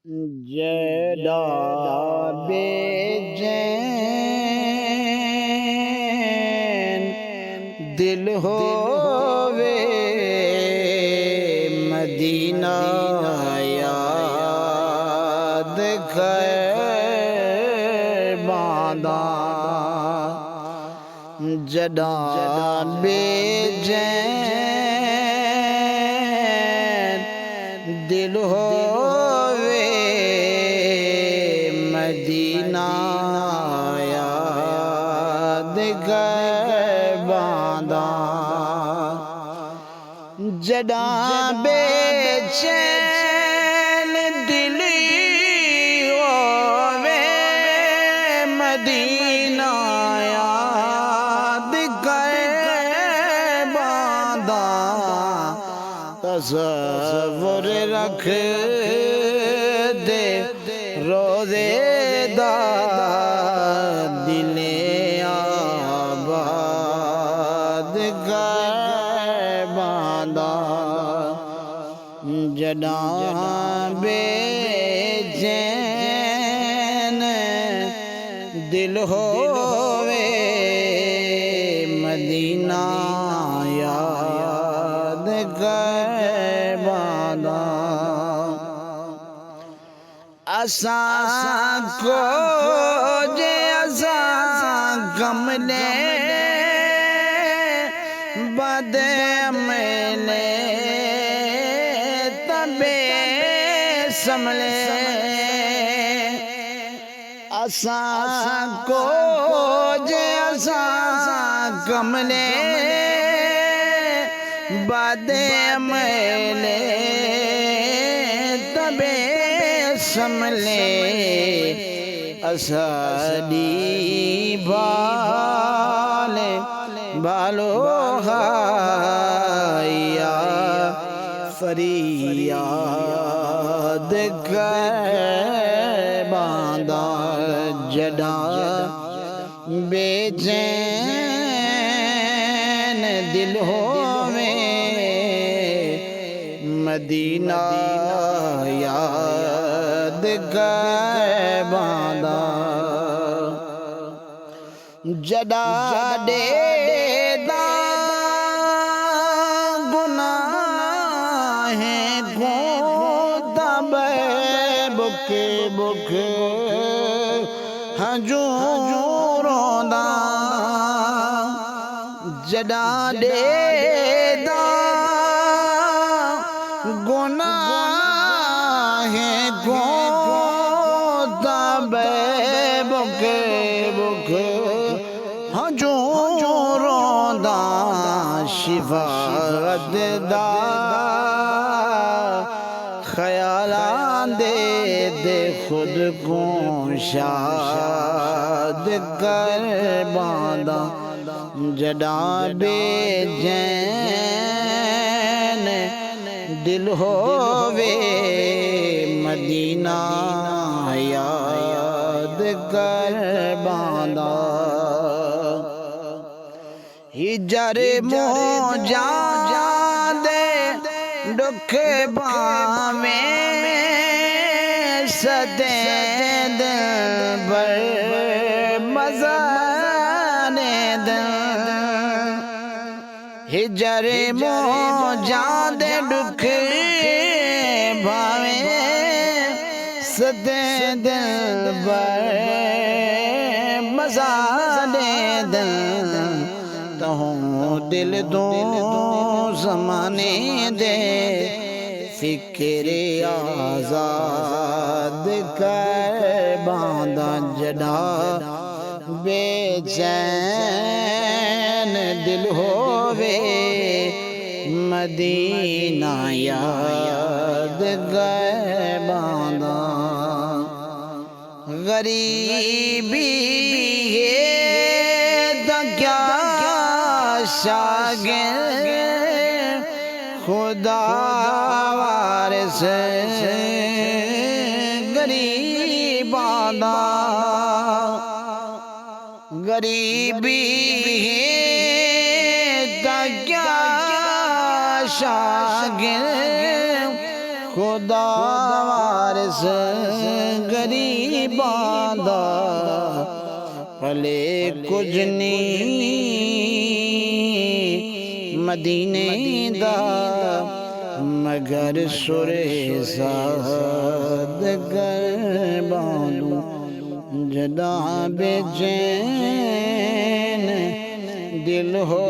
जड़ा बेचैन दिल होवे मदीना याद कर बांदा जड़ा बेचैन दिल होवे मदीना याद कर बांदा जड़ा बेचैन दिल होवे मदीना याद कर बांदा तसव्वुर रख दे रोज़े दा दिले आबाद कर बांदा जड़ा बेचैन दिल होवे मदीना याद कर बांदा असां को जे असां कमले बदमले तबे समले असां को जे असां कमले बदमले तबे समले असादी भाले बालो हाया फरियाद कर बांदा जड़ा बेचैन दिल होवे मदीना याद कर बांदा जड़ा डेदा गुनाह है गोदबे बुके बुक हजूरोंदा जड़ा डेदा गुनाह है गोदबे बुके बुक हजूरोंदा शिफात दा ख्यालां दे खुद को शाद कर बांदा जड़ा बेचैन दिल होवे मदीना याद कर बांदा हिजर मोजा दे दुख बावे सदे दिल बर मज़ाने दिल हिजर मोजा दे दुख बावे सदे दिल बर मज़ाने दिल तहूँ दिल दो ज़माने दे फिक्रे आज़ाद कर बांदा जड़ा बेचैन दिल होवे मदीना याद कर बांदा गरीबी है तो क्या शागिर खुदा वारिस गरीबाना गरीबी क्या शागिर खुदा वारिस गरीबां दा भले कुछ नहीं मदीने दा मगर सुरे साद गरबानू जदा बेचैन दिल हो